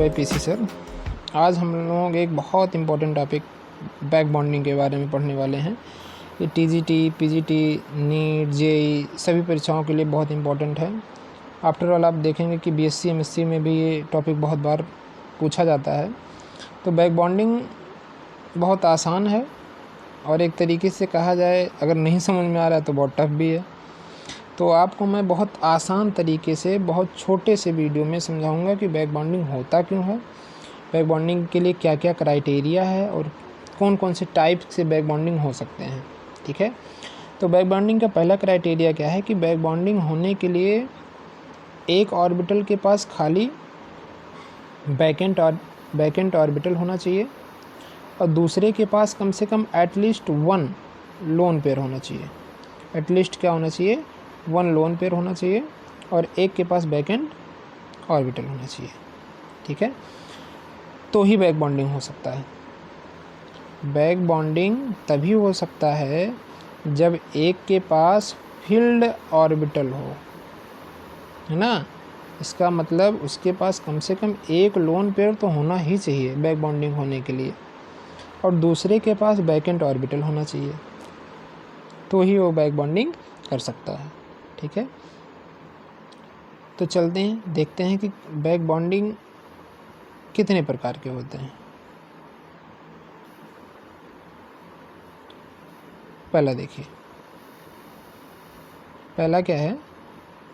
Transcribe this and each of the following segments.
Bye PC sir. आज हम लोग एक बहुत इम्पोर्टेंट टॉपिक बैक बॉन्डिंग के बारे में पढ़ने वाले हैं। ये टीजीटी, पीजीटी, नीट, जेईई सभी परीक्षाओं के लिए बहुत इम्पोर्टेंट है। आफ्टर ऑल आप देखेंगे कि बीएससी एमएससी में भी ये टॉपिक बहुत बार पूछा जाता है। तो बैक बॉन्डिंग बहुत आसान है और एक तरीके से कहा जाए अगर नहीं समझ में आ रहा है तो बहुत टफ भी है। तो आपको मैं बहुत आसान तरीके से बहुत छोटे से वीडियो में समझाऊंगा कि बैक बॉन्डिंग होता क्यों है, बैक बॉन्डिंग के लिए क्या क्या क्राइटेरिया है और कौन कौन से टाइप से बैक बॉन्डिंग हो सकते हैं। ठीक है, तो बैक बॉन्डिंग का पहला क्राइटेरिया क्या है कि बैक बॉन्डिंग होने के लिए एक ऑर्बिटल के पास खाली बैकेंट ऑर्बिटल होना चाहिए और दूसरे के पास कम से कम एटलीस्ट वन लोन पेयर होना चाहिए। एटलीस्ट क्या होना चाहिए? वन लोन पेयर होना चाहिए और एक के पास बैकेंट ऑर्बिटल होना चाहिए। ठीक है, तो ही बैक बॉन्डिंग हो सकता है। बैक बॉन्डिंग तभी हो सकता है जब एक के पास फील्ड ऑर्बिटल हो, है ना। इसका मतलब उसके पास कम से कम एक लोन पेयर तो होना ही चाहिए बैक बॉन्डिंग होने के लिए और दूसरे के पास बैकेंट ऑर्बिटल होना चाहिए, तो ही वो बैक बॉन्डिंग कर सकता है। ठीक है, तो चलते हैं देखते हैं कि बैक बॉन्डिंग कितने प्रकार के होते हैं। पहला देखिए, पहला क्या है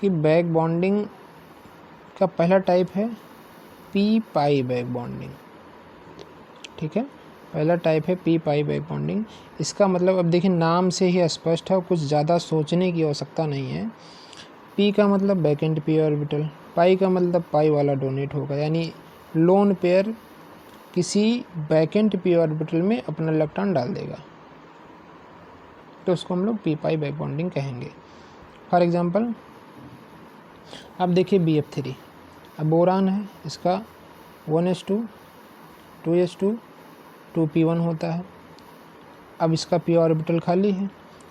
कि बैक बॉन्डिंग का पहला टाइप है पी पाई बैक बॉन्डिंग। ठीक है, पहला टाइप है पी पाई बैक बॉन्डिंग। इसका मतलब अब देखिए नाम से ही स्पष्ट है, कुछ ज़्यादा सोचने की आवश्यकता नहीं है। पी का मतलब बैकेंट पी ऑर्बिटल, पाई का मतलब पाई वाला डोनेट होगा, यानी लोन पेयर किसी बैकेंट पी ऑर्बिटल में अपना इलेक्ट्रॉन डाल देगा, तो उसको हम लोग पी पाई बैक बॉन्डिंग कहेंगे। फॉर एग्जांपल अब देखिए BF3, अब बोरान है, इसका 1s2 2s2 2p1 होता है। अब इसका पी ऑर्बिटल खाली है।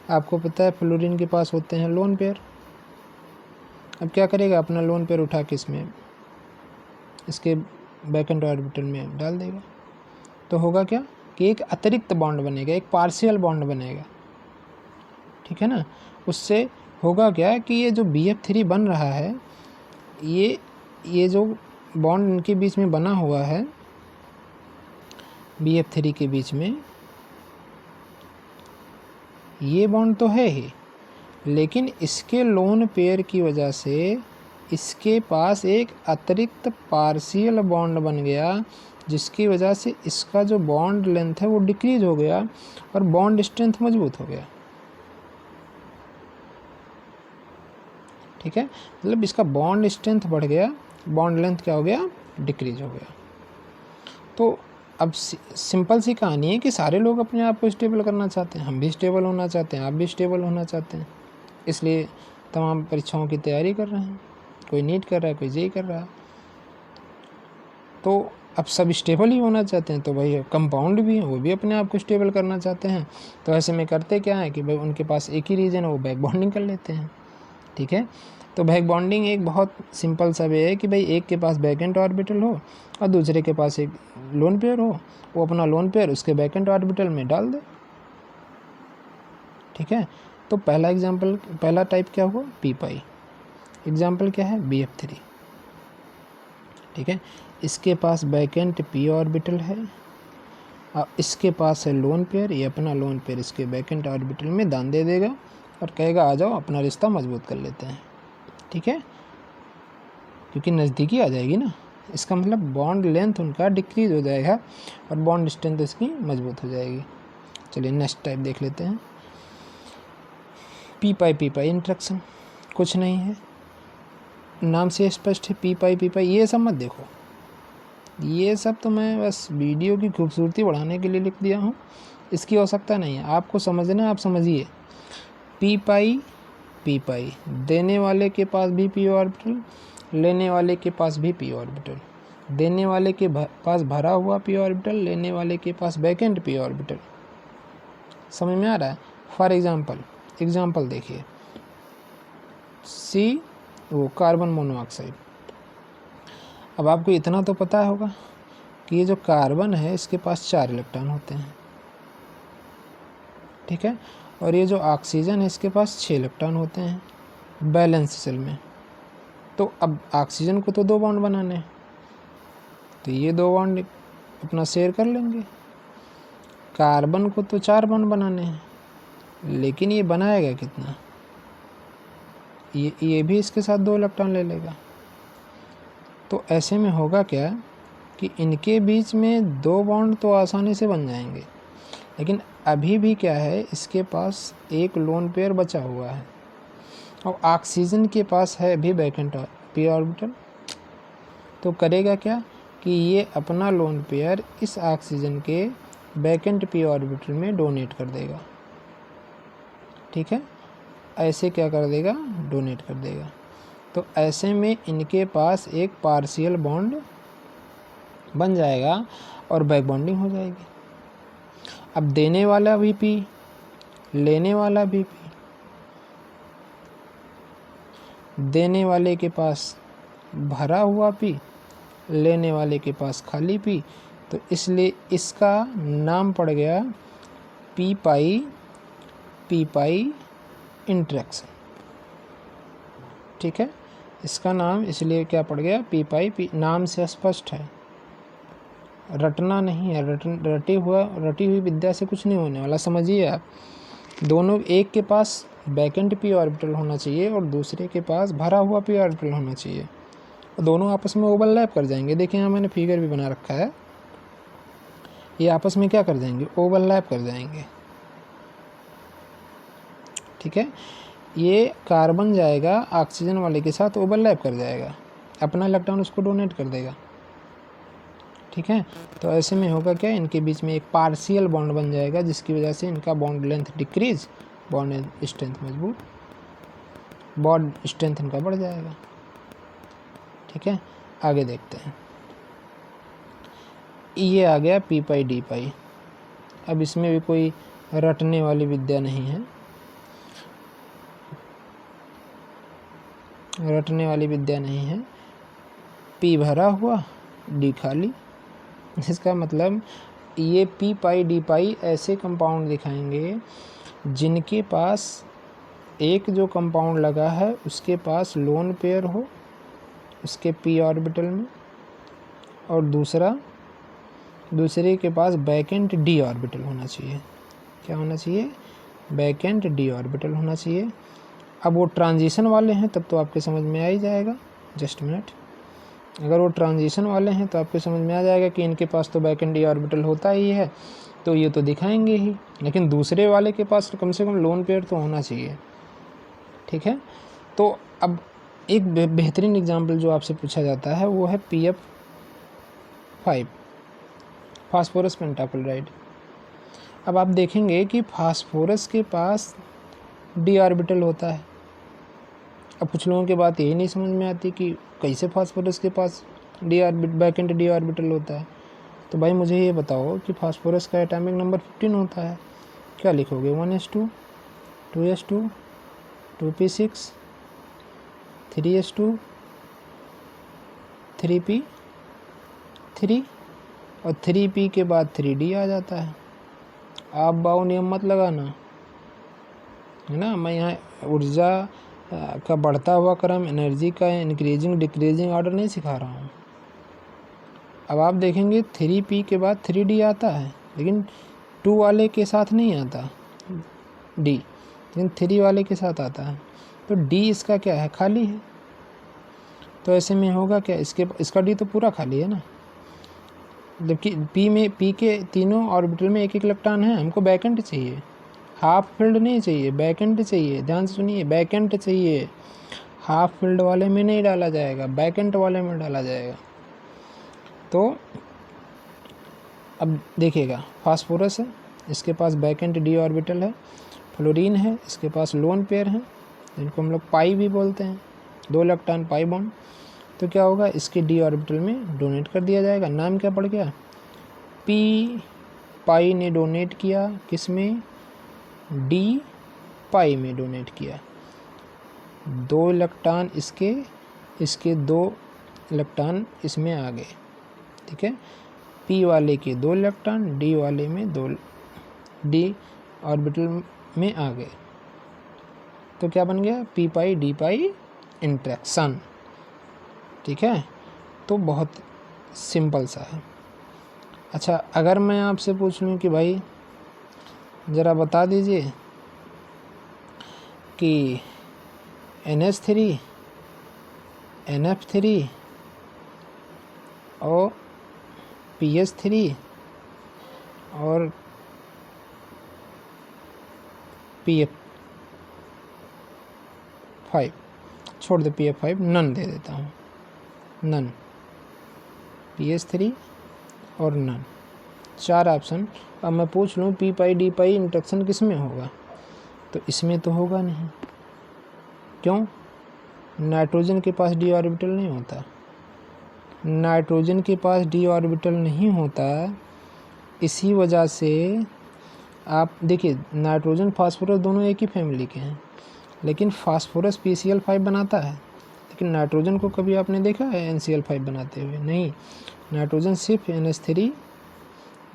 आपको पता है फ्लोरीन के पास होते हैं लोन पेयर। अब क्या करेगा? अपना लोन पेयर उठा के इसके बैकेंट ऑर्बिटल में डाल देगा, तो होगा क्या कि एक अतिरिक्त बॉन्ड बनेगा, एक पार्शियल बॉन्ड बनेगा। ठीक है ना, उससे होगा क्या कि ये जो BF3 बन रहा है, ये जो बॉन्ड इनके बीच में बना हुआ है BF3 के बीच में, ये बॉन्ड तो है ही, लेकिन इसके लोन पेयर की वजह से इसके पास एक अतिरिक्त पार्शियल बॉन्ड बन गया, जिसकी वजह से इसका जो बॉन्ड लेंथ है वो डिक्रीज हो गया और बॉन्ड स्ट्रेंथ मजबूत हो गया। ठीक है, मतलब इसका बॉन्ड स्ट्रेंथ बढ़ गया, बॉन्ड लेंथ क्या हो गया? डिक्रीज हो गया। तो अब सिंपल सी कहानी है कि सारे लोग अपने आप को स्टेबल करना चाहते हैं, हम भी स्टेबल होना चाहते हैं, आप भी स्टेबल होना चाहते हैं, इसलिए तमाम परीक्षाओं की तैयारी कर रहे हैं। कोई नीट कर रहा है, कोई जेईई कर रहा है, तो अब सब स्टेबल ही होना चाहते हैं। तो भाई कंपाउंड भी हैं, वो भी अपने आप को स्टेबल करना चाहते हैं। तो ऐसे में करते क्या है कि भाई उनके पास एक ही रीजन है, वो बैक बॉन्डिंग कर लेते हैं। ठीक है, तो बैक बॉन्डिंग एक बहुत सिंपल सा वे है कि भाई एक के पास बैकेंट ऑर्बिटल हो और दूसरे के पास एक लोन पेयर हो, वो अपना लोन पेयर उसके बैकेंट ऑर्बिटल में डाल दे। ठीक है, तो पहला टाइप क्या हुआ? पी पाई। एग्जाम्पल क्या है? BF3। ठीक है, इसके पास बैकेंट पी ऑर्बिटल है और इसके पास है लोन पेयर, ये अपना लोन पेयर इसके बैकेंट ऑर्बिटल में दान दे देगा और कहेगा आ जाओ अपना रिश्ता मजबूत कर लेते हैं। ठीक है, क्योंकि नज़दीकी आ जाएगी ना, इसका मतलब बॉन्ड लेंथ उनका डिक्रीज हो जाएगा और बॉन्ड स्ट्रेंथ इसकी मजबूत हो जाएगी। चलिए नेक्स्ट टाइप देख लेते हैं। पी पाई इंट्रैक्शन कुछ नहीं है, नाम से स्पष्ट है। पी पाई ये सब मत देखो, ये सब तो मैं बस वीडियो की खूबसूरती बढ़ाने के लिए लिख दिया हूँ, इसकी आवश्यकता नहीं है। आपको समझना, आप समझिए। पी पाई देने वाले के पास भी पी ऑर्बिटल, लेने वाले के पास भी पी ऑर्बिटल, देने वाले के पास भरा हुआ पी ऑर्बिटल, लेने वाले के पास बैकेंट पी ऑर्बिटल। समझ में आ रहा है? फॉर एग्जाम्पल देखिए, वो कार्बन मोनोऑक्साइड। अब आपको इतना तो पता होगा कि ये जो कार्बन है इसके पास 4 इलेक्ट्रॉन होते हैं, ठीक है, और ये जो ऑक्सीजन है इसके पास 6 इलेक्ट्रॉन होते हैं बैलेंस शेल में। तो अब ऑक्सीजन को तो 2 बॉन्ड बनाने हैं, तो ये 2 बॉन्ड अपना शेयर कर लेंगे। कार्बन को तो 4 बॉन्ड बनाने हैं, लेकिन ये बनाएगा कितना, ये भी इसके साथ 2 इलेक्ट्रॉन ले लेगा। तो ऐसे में होगा क्या कि इनके बीच में 2 बॉन्ड तो आसानी से बन जाएंगे, लेकिन अभी भी क्या है, इसके पास एक लोन पेयर बचा हुआ है और ऑक्सीजन के पास है अभी वैकेंट पी ऑर्बिटल। तो करेगा क्या कि ये अपना लोन पेयर इस ऑक्सीजन के वैकेंट पी ऑर्बिटल में डोनेट कर देगा, ठीक है, ऐसे क्या कर देगा, डोनेट कर देगा। तो ऐसे में इनके पास एक पार्शियल बॉन्ड बन जाएगा और बैक बॉन्डिंग हो जाएगी। अब देने वाला भी पी, लेने वाला भी पी, देने वाले के पास भरा हुआ पी, लेने वाले के पास खाली पी, तो इसलिए इसका नाम पड़ गया पी पाई इंटरेक्शन, ठीक है, इसका नाम इसलिए क्या पड़ गया, पी पाई पी। नाम से स्पष्ट है, रटना नहीं है, रटी हुई विद्या से कुछ नहीं होने वाला। समझिए आप, दोनों, एक के पास वैकेंट पी ऑर्बिटल होना चाहिए और दूसरे के पास भरा हुआ पी ऑर्बिटल होना चाहिए, दोनों आपस में ओवरलैप कर जाएंगे। देखिए यहाँ मैंने फिगर भी बना रखा है, ये आपस में क्या कर जाएंगे, ओवरलैप कर जाएंगे, ठीक है। ये कार्बन जाएगा ऑक्सीजन वाले के साथ ओवरलैप कर जाएगा, अपना इलेक्ट्रॉन उसको डोनेट कर देगा, ठीक है। तो ऐसे में होगा क्या, इनके बीच में एक पार्शियल बॉन्ड बन जाएगा, जिसकी वजह से इनका bond length decrease, bond strength मजबूत, बॉन्ड स्ट्रेंथ इनका बढ़ जाएगा, ठीक है। आगे देखते हैं, ये आ गया पी पाई डी पाई। अब इसमें भी कोई रटने वाली विद्या नहीं है, रटने वाली विद्या नहीं है। पी भरा हुआ, डी खाली, इसका मतलब ये पी पाई डी पाई ऐसे कंपाउंड दिखाएंगे जिनके पास एक जो कंपाउंड लगा है उसके पास लोन पेयर हो उसके पी ऑर्बिटल में, और दूसरे के पास वैकेंट डी ऑर्बिटल होना चाहिए। क्या होना चाहिए, वैकेंट डी ऑर्बिटल होना चाहिए। अब वो ट्रांजिशन वाले हैं तब तो आपके समझ में आ ही जाएगा, जस्ट मिनट, अगर वो ट्रांजिशन वाले हैं तो आपको समझ में आ जाएगा कि इनके पास तो वैकेंट डी ऑर्बिटल होता ही है, तो ये तो दिखाएंगे ही, लेकिन दूसरे वाले के पास तो कम से कम लोन पेयर तो होना चाहिए, ठीक है। तो अब एक बेहतरीन एग्जाम्पल जो आपसे पूछा जाता है वो है PF5 फास्फोरस पेंटाक्लोराइड। अब आप देखेंगे कि फास्फोरस के पास डी ऑर्बिटल होता है। अब कुछ लोगों की बात यही नहीं समझ में आती कि कैसे फास्फोरस के पास वैकेंट डी ऑर्बिटल होता है। तो भाई मुझे ये बताओ कि फास्फोरस का एटॉमिक नंबर 15 होता है, क्या लिखोगे, 1s2, 2s2, 2p6, 3s2, 3p3 और 3p के बाद 3d आ जाता है। आप बाऊ नियम मत लगाना, है ना, मैं यहाँ ऊर्जा का बढ़ता हुआ क्रम, एनर्जी का इंक्रीजिंग डिक्रीजिंग ऑर्डर नहीं सिखा रहा हूँ। अब आप देखेंगे 3p के बाद 3d आता है, लेकिन 2 वाले के साथ नहीं आता d, लेकिन 3 वाले के साथ आता है। तो d इसका क्या है, खाली है। तो ऐसे में होगा क्या, इसका d तो पूरा खाली है ना, जबकि p के तीनों ऑर्बिटल में एक एक इलेक्ट्रॉन है। हमको वैकेंट चाहिए, हाफ फील्ड नहीं चाहिए, वैकेंट चाहिए। ध्यान से सुनिए, वैकेंट चाहिए, हाफ फील्ड वाले में नहीं डाला जाएगा, वैकेंट वाले में डाला जाएगा। तो अब देखिएगा, फास्फोरस है, इसके पास वैकेंट डी ऑर्बिटल है। फ्लोरीन है, इसके पास लोन पेयर है, जिनको हम लोग पाई भी बोलते हैं, 2 इलेक्ट्रॉन पाई बॉन्ड। तो क्या होगा, इसके डी ऑर्बिटल में डोनेट कर दिया जाएगा। नाम क्या पड़ गया, पी पाई ने डोनेट किया, किस में, डी पाई में डोनेट किया। 2 इलेक्ट्रॉन इसके 2 इलेक्ट्रॉन इसमें आ गए, ठीक है। p वाले के 2 इलेक्ट्रॉन, d वाले में 2 d ऑर्बिटल में आ गए, तो क्या बन गया, p पाई d पाई इंटरेक्शन, ठीक है। तो बहुत सिंपल सा है। अच्छा, अगर मैं आपसे पूछ लूँ कि भाई ज़रा बता दीजिए कि NH3 NF3 और PH3 और PF5, छोड़ दे PF5, नन दे देता हूँ, नन, PH3 और नन, 4 ऑप्शन। अब मैं पूछ लूँ p पाई d पाई इंटरेक्शन किस में होगा, तो इसमें तो होगा नहीं। क्यों? नाइट्रोजन के पास d ऑर्बिटल नहीं होता, नाइट्रोजन के पास d ऑर्बिटल नहीं होता। इसी वजह से आप देखिए, नाइट्रोजन फास्फोरस दोनों एक ही फैमिली के हैं, लेकिन फास्फोरस PCl5 बनाता है, लेकिन नाइट्रोजन को कभी आपने देखा है NCl5 बनाते हुए? नहीं। नाइट्रोजन सिर्फ NH3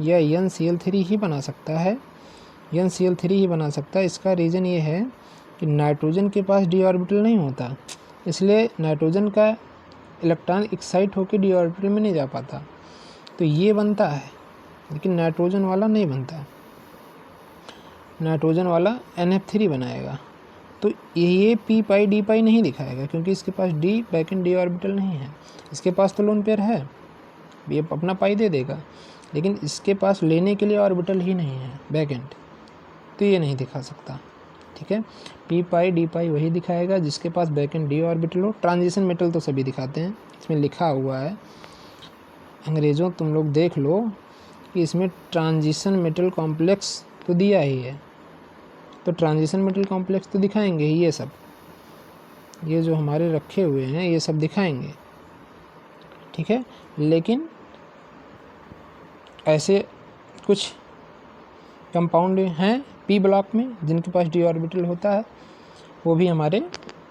या NCl3 ही बना सकता है, NCl3 ही बना सकता है। इसका रीज़न ये है कि नाइट्रोजन के पास d ऑर्बिटल नहीं होता, इसलिए नाइट्रोजन का इलेक्ट्रॉन एक्साइट होकर d ऑर्बिटल में नहीं जा पाता, तो ये बनता है, लेकिन नाइट्रोजन वाला नहीं बनता, नाइट्रोजन वाला NF3 बनाएगा। तो ये p पाई d पाई नहीं दिखाएगा, क्योंकि इसके पास d back and d orbital नहीं है। इसके पास तो लोन पेयर है, ये अपना पाई दे देगा, लेकिन इसके पास लेने के लिए ऑर्बिटल ही नहीं है बैक एंड, तो ये नहीं दिखा सकता, ठीक है। p पाई d पाई वही दिखाएगा जिसके पास बैक एंड d ऑर्बिटल हो। ट्रांजिशन मेटल तो सभी दिखाते हैं, इसमें लिखा हुआ है, अंग्रेज़ों तुम लोग देख लो कि इसमें ट्रांजिशन मेटल कॉम्प्लेक्स तो दिया ही है, तो ट्रांजिशन मेटल कॉम्प्लेक्स तो दिखाएंगे ही, ये सब, ये जो हमारे रखे हुए हैं ये सब दिखाएंगे, ठीक है। लेकिन ऐसे कुछ कंपाउंड हैं p ब्लॉक में जिनके पास d ऑर्बिटल होता है, वो भी हमारे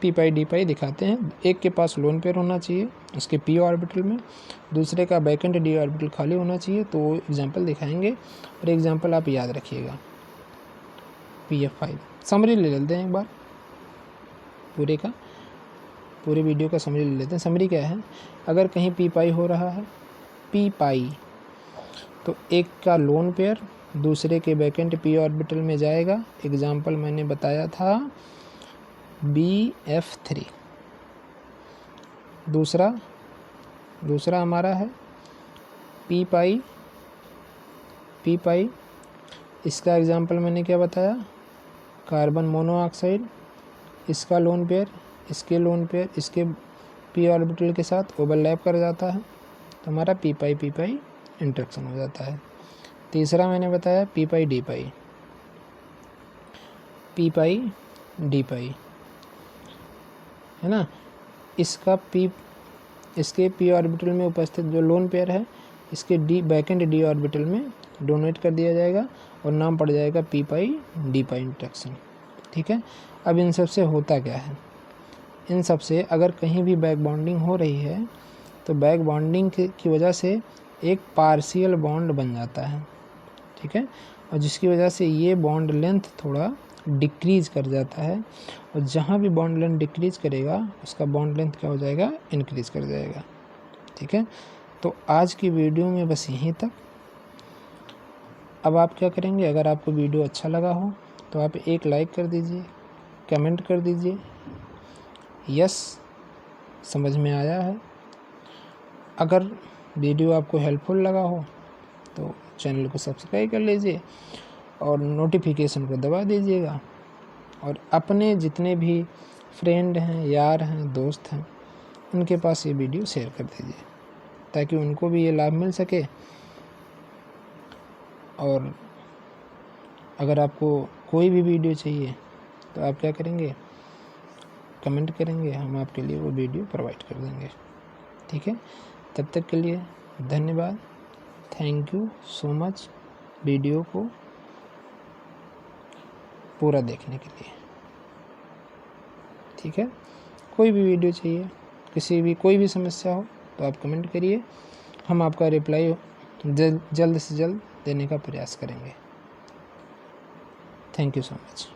p पाई d पाई दिखाते हैं। एक के पास लोन पेयर होना चाहिए उसके p ऑर्बिटल में, दूसरे का बैक एंड d ऑर्बिटल खाली होना चाहिए, तो एग्जांपल दिखाएंगे। और एग्जांपल आप याद रखिएगा, PF5 समरी ले लेते हैं एक बार, पूरे वीडियो का समरी ले लेते हैं। समरी क्या है, अगर कहीं p पाई हो रहा है, p पाई, तो एक का लोन पेयर दूसरे के बैक एंड p ऑर्बिटल में जाएगा। एग्जाम्पल मैंने बताया था BF3। दूसरा हमारा है p पाई, इसका एग्जाम्पल मैंने क्या बताया, कार्बन मोनोऑक्साइड, इसका लोन पेयर इसके लोन पेयर इसके p ऑर्बिटल के साथ ओवरलैप कर जाता है, तो हमारा p पाई इंटरेक्शन हो जाता है। तीसरा मैंने बताया p पाई d पाई है ना, इसके p ऑर्बिटल में उपस्थित जो लोन पेयर है इसके d back and d orbital में डोनेट कर दिया जाएगा और नाम पड़ जाएगा p पाई d पाई इंटरेक्शन, ठीक है। अब इन सब से होता क्या है, इन सब से अगर कहीं भी बैक बॉन्डिंग हो रही है तो बैक बॉन्डिंग की वजह से एक पार्शियल बॉन्ड बन जाता है, ठीक है, और जिसकी वजह से ये बॉन्ड लेंथ थोड़ा डिक्रीज़ कर जाता है, और जहाँ भी बॉन्ड लेंथ डिक्रीज़ करेगा उसका बॉन्ड लेंथ क्या हो जाएगा, इंक्रीज़ कर जाएगा, ठीक है। तो आज की वीडियो में बस यहीं तक। अब आप क्या करेंगे, अगर आपको वीडियो अच्छा लगा हो तो आप एक लाइक कर दीजिए, कमेंट कर दीजिए यस समझ में आया है। अगर वीडियो आपको हेल्पफुल लगा हो तो चैनल को सब्सक्राइब कर लीजिए और नोटिफिकेशन को दबा दीजिएगा, और अपने जितने भी फ्रेंड हैं, यार हैं, दोस्त हैं, उनके पास ये वीडियो शेयर कर दीजिए ताकि उनको भी ये लाभ मिल सके। और अगर आपको कोई भी वीडियो चाहिए तो आप क्या करेंगे, कमेंट करेंगे, हम आपके लिए वो वीडियो प्रोवाइड कर देंगे, ठीक है। तब तक के लिए धन्यवाद, thank you so much video को पूरा देखने के लिए, ठीक है। कोई भी वीडियो चाहिए, कोई भी समस्या हो तो आप कमेंट करिए, हम आपका रिप्लाई जल्द से जल्द देने का प्रयास करेंगे। Thank you so much.